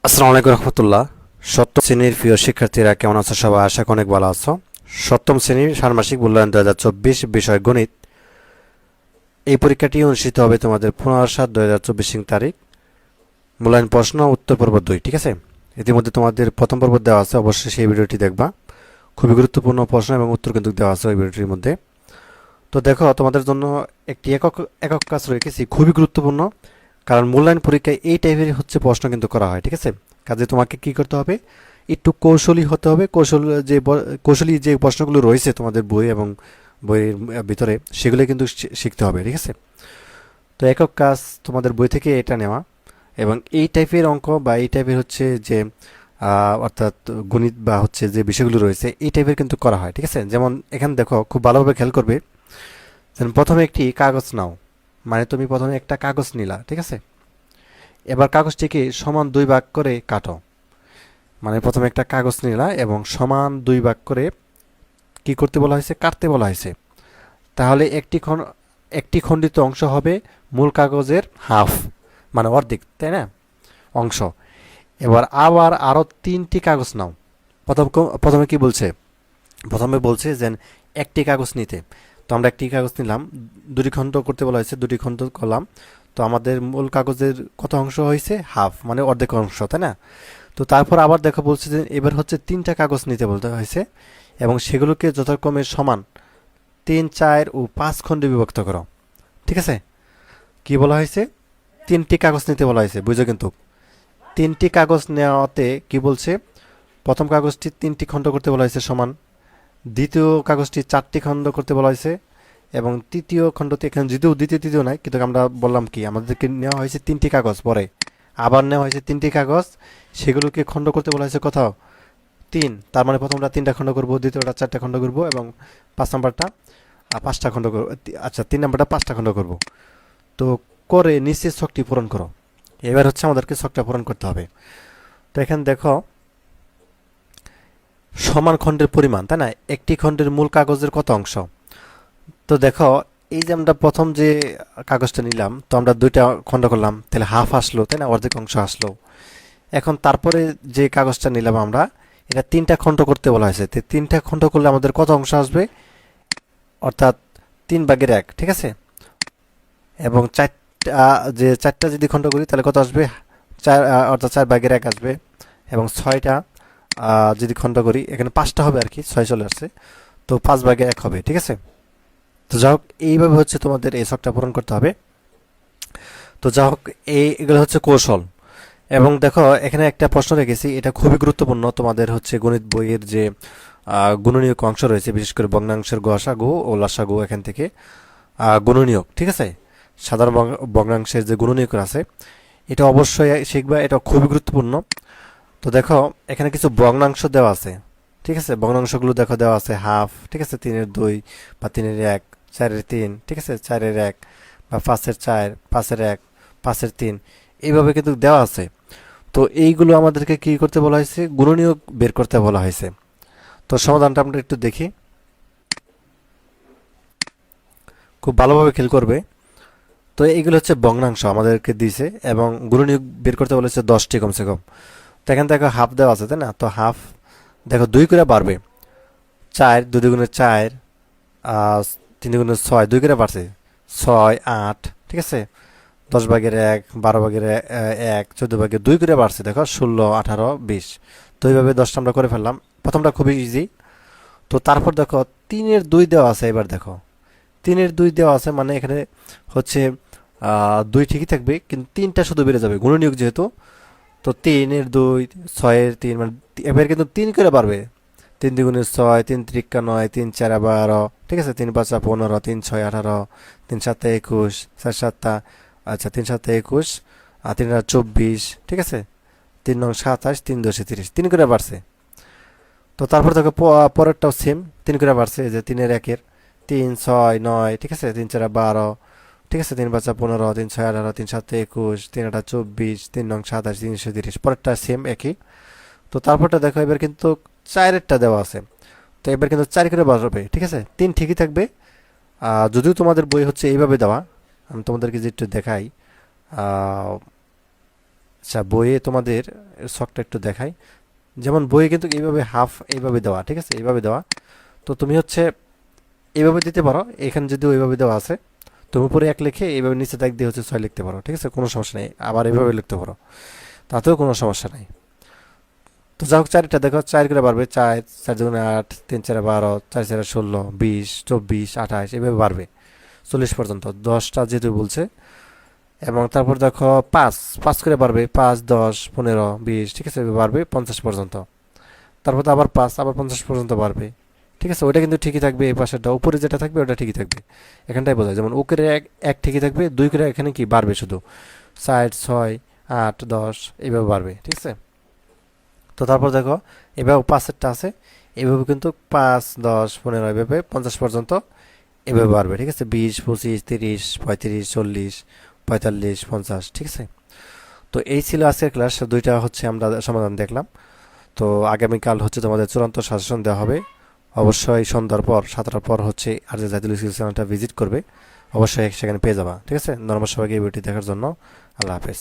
আসসালামু আলাইকুম রহমতুল্লাহ। সপ্তম শ্রেণীর প্রিয় শিক্ষার্থীরা কেমন আছো? সবাই আশা করি অনেক ভালো আছো। সপ্তম শ্রেণীর ষান্মাসিক মূল্যায়ন 2024 বিষয় গণিত। এই পরীক্ষাটি অনুষ্ঠিত হবে তোমাদের 15/7/2024 তারিখ। মূল্যায়ন প্রশ্ন উত্তর পর্ব 2। ঠিক আছে, ইতিমধ্যে তোমাদের প্রথম পর্ব দেওয়া আছে, অবশ্যই সেই ভিডিওটি দেখবা। খুবই গুরুত্বপূর্ণ প্রশ্ন এবং উত্তর কিন্তু দেওয়া আছে ওই ভিডিওটির মধ্যে। তো দেখো, তোমাদের জন্য একটি একক একক কাজ রেখেছি, খুবই গুরুত্বপূর্ণ। কারণ মূল্যায়ন পরীক্ষায় এই টাইপের প্রশ্ন কিন্তু করা হয়। ঠিক আছে, কাজে তোমাকে কি করতে হবে, একটু কৌশলী হতে হবে। কৌশলী যে প্রশ্নগুলো রয়েছে তোমাদের বই এবং বইয়ের ভিতরে, সেগুলো কিন্তু শিখতে হবে। ঠিক আছে, তো একক কাজ তোমাদের বই থেকে এটা নেওয়া, এবং এই টাইপের অঙ্ক বা এই টাইপের যে অর্থাৎ গণিত বা যে বিষয়গুলো রয়েছে এই টাইপের কিন্তু করা হয়। ঠিক আছে, যেমন এখানে দেখো, খুব ভালোভাবে খেয়াল করবে। যেমন প্রথমে একটি কাগজ নাও, মানে তুমি প্রথমে একটা কাগজ নিলা। ঠিক আছে, এবার কাগজটিকে সমান 2 ভাগ করে কাটো। মানে প্রথমে একটা কাগজ নিলা এবং সমান 2 ভাগ করে কি করতে বলা হয়েছে, কাটতে বলা হয়েছে। তাহলে একটি খণ্ডিত অংশ হবে মূল কাগজের হাফ, মানে অর্ধেক, তাই না, অংশ। এবার আবার আরও 3টি কাগজ নাও। প্রথমে কি বলছে, প্রথমে বলছে যে একটি কাগজ নিতে। তো আমরা একটি কাগজ নিলাম, 2টি খণ্ড করতে বলা হয়েছে, 2টি খণ্ড করলাম। তো আমাদের মূল কাগজের কত অংশ হয়েছে, হাফ, মানে অর্ধেক অংশ, তাই না। তো তারপর আবার দেখো বলছে যে এবার 3টা কাগজ নিতে বলতে হয়েছে, এবং সেগুলোকে যথাক্রমে সমান 3, 4 ও 5 খণ্ডে বিভক্ত করো। ঠিক আছে, কি বলা হয়েছে, 3টি কাগজ নিতে বলা হয়েছে, বুঝো কিন্তু। 3টি কাগজ নেওয়াতে কি বলছে, প্রথম কাগজটি 3টি খণ্ড করতে বলা হয়েছে সমান, দ্বিতীয় কাগজটি 4টি খণ্ড করতে বলা হয়েছে, এবং তৃতীয় খণ্ডতে, এখানে যদিও দ্বিতীয় নাই, কিন্তু আমরা বললাম কি, আমাদেরকে নেওয়া হয়েছে 3টি কাগজ, পরে আবার নেওয়া হয়েছে 3টি কাগজ, সেগুলোকে খণ্ড করতে বলা হয়েছে কোথাও 3। তার মানে প্রথমটা 3টা খণ্ড করবো, দ্বিতীয়টা 4টা খণ্ড করবো, এবং 5 নাম্বারটা 5টা খণ্ড করবো। আচ্ছা, 3 নাম্বারটা 5টা খণ্ড করবো। তো করে নিচের ছকটি পূরণ করো। এবার আমাদেরকে ছকটা পূরণ করতে হবে। তো এখানে দেখো, সমান খণ্ডের পরিমাণ, তাই না, একটি খণ্ডের মূল কাগজের কত অংশ। তো দেখো, এই যে আমরা প্রথম যে কাগজটা নিলাম, তো আমরা 2টা খণ্ড করলাম, তাহলে হাফ আসলো, তাই না, অর্ধেক অংশ আসলো। এখন তারপরে যে কাগজটা নিলাম আমরা, এটা 3টা খণ্ড করতে বলা হয়েছে। তো 3টা খণ্ড করলে আমাদের কত অংশ আসবে, অর্থাৎ 3/1। ঠিক আছে, এবং 4টা যদি খণ্ড করি তাহলে কত আসবে, 4, অর্থাৎ 4/1 আসবে। এবং 6টা যদি খণ্ড করি, এখানে 5টা হবে আর কি, 6 চলে আসছে, তো 5/1 হবে। ঠিক আছে, তো যা হোক, এইভাবে তোমাদের এই ছকটা পূরণ করতে হবে। তো যা হোক, এগুলো কৌশল। এবং দেখো, এখানে একটা প্রশ্ন রেখেছি, এটা খুবই গুরুত্বপূর্ণ। তোমাদের গণিত বইয়ের যে গুণনীয়ক অংশ রয়েছে, বিশেষ করে ভগ্নাংশের গসাগু ও লসাগু, এখান থেকে গুণনীয়ক। ঠিক আছে, সাধারণ ভগ্নাংশের যে গুণনীয়ক আছে, এটা অবশ্যই শিখবা, এটা খুবই গুরুত্বপূর্ণ। তো দেখো, এখানে কিছু ভগ্নাংশ দেওয়া আছে। ঠিক আছে, ভগ্নাংশগুলো দেখো দেওয়া আছে হাফ, ঠিক আছে, 3/2 বা 3/1, 4/3, ঠিক আছে, 4/1 বা 5/4, 5/1, 5/3, এইভাবে কিন্তু দেওয়া আছে। তো এইগুলো আমাদেরকে কি করতে বলা হয়েছে, গুণনীয়ক বের করতে বলা হয়েছে। তো সমাধানটা আমরা একটু দেখি, খুব ভালোভাবে খেয়াল করবে। তো এইগুলো ভগ্নাংশ আমাদেরকে দিয়েছে, এবং গুণনীয়ক বের করতে বলেছে 10টি কমসে কম। তো এখানে দেখো হাফ দেওয়া আছে, তাই না। তো হাফ দেখো 2 করে বাড়বে, 4, 2 দুগুণে 4, 3 দুগুণে 6, 2 করে বাড়ছে, 6, 8, ঠিক আছে, 10/1, 12/1, 14/2 করে বাড়ছে, দেখো 16, 18, 20। তো এইভাবে 10টা আমরা করে ফেললাম, প্রথমটা খুবই ইজি। তো তারপর দেখো 3/2 দেওয়া আছে। এবার দেখো 3/2 দেওয়া আছে, মানে এখানে 2 ঠিকই থাকবে, কিন্তু 3টা শুধু বেড়ে যাবে, গুণনীয়ক যেহেতু। তো 3/2, 6/3, মানে এবার কিন্তু 3 করে বাড়বে, 3 দুগুণে 6, 3 ত্রিকা 9, 3 4 12, ঠিক আছে, 3 5 15, 3 6 18, 3 7 21, 4 7, আচ্ছা 3 7 21, আর 3 8 24, ঠিক আছে, 3 9 27, 3 10 30, 3 করে বাড়ছে। তো তারপর দেখো পরেরটাও সেম, 3 করে বাড়ছে, যে 3/1, 3 6 9, ঠিক আছে, 3 4 12, ঠিক আছে, 3 5 15, 3 6 18, 3 7 21, 3 8 24, 3 9 27, 330, পরেরটা সেম একই। তো তারপরটা দেখো, এবার কিন্তু 4-এরটা দেওয়া আছে। তো এবার কিন্তু 4 করে বাড়বে, ঠিক আছে, 3 ঠিকই থাকবে। যদিও তোমাদের বই এইভাবে দেওয়া, আমি তোমাদেরকে যে একটু দেখাই, আচ্ছা, বইয়ে তোমাদের ছকটা একটু দেখাই। যেমন বইয়ে কিন্তু এইভাবে হাফ এইভাবে দেওয়া, ঠিক আছে, এইভাবে দেওয়া। তো তুমি হচ্ছে এইভাবে দিতে পারো, এখানে যদি ওইভাবে দেওয়া আছে তুমি উপরে 1 লিখে এইভাবে নিচে দাগ দিয়ে হচ্ছে 6 লিখতে পারো, ঠিক আছে, কোনো সমস্যা নেই। আবার এইভাবে লিখতে পারো, তাতেও কোনো সমস্যা নাই। তো যাই হোক, চারটা দেখো, 4 করে বাড়বে, 4 4 দুগুণে 8, 3 4 12, 4 4 16, 20, 24, 28 এভাবে বাড়বে 40 পর্যন্ত, 10টা যেহেতু বলছে। এবং তারপর দেখো 5 5 করে বাড়বে, 5 10 15 20, ঠিক আছে, এভাবে বাড়বে 50 পর্যন্ত। তারপর তো আবার 5 আবার 50 পর্যন্ত বাড়বে, ঠিক আছে। ওইটা কিন্তু ঠিকই থাকবে, এই পাশেরটা উপরে যেটা থাকবে ওটা ঠিকই থাকবে। এখানটাই বোঝায়, যেমন উপরে এক এক ঠিকই থাকবে, 2 করে এখানে কি বাড়বে শুধু, 4 6 8 10 এইভাবে বাড়বে, ঠিক আছে। তো তারপর দেখো এভাবে 5এরটা আছে, এভাবে কিন্তু 5 10 15 এভাবে 50 পর্যন্ত এভাবে বাড়বে, ঠিক আছে, 20 25 30 35 40 45 50, ঠিক আছে। তো এই ছিল আজকের ক্লাস, দুইটা হচ্ছে আমরা সমাধান দেখলাম। তো আগামীকাল হচ্ছে তোমাদের চূড়ান্ত সাজেশন দেওয়া হবে। অবশ্যই সন্ধ্যার পর 7টার পর হচ্ছে আর যে জাতীয় স্কিল চ্যানেলটা ভিজিট করবে, অবশ্যই সেখানে পেয়ে যাবা, ঠিক আছে। নর্মাল সবাইকে এই ভিডিওটি দেখার জন্য আল্লাহ হাফেজ।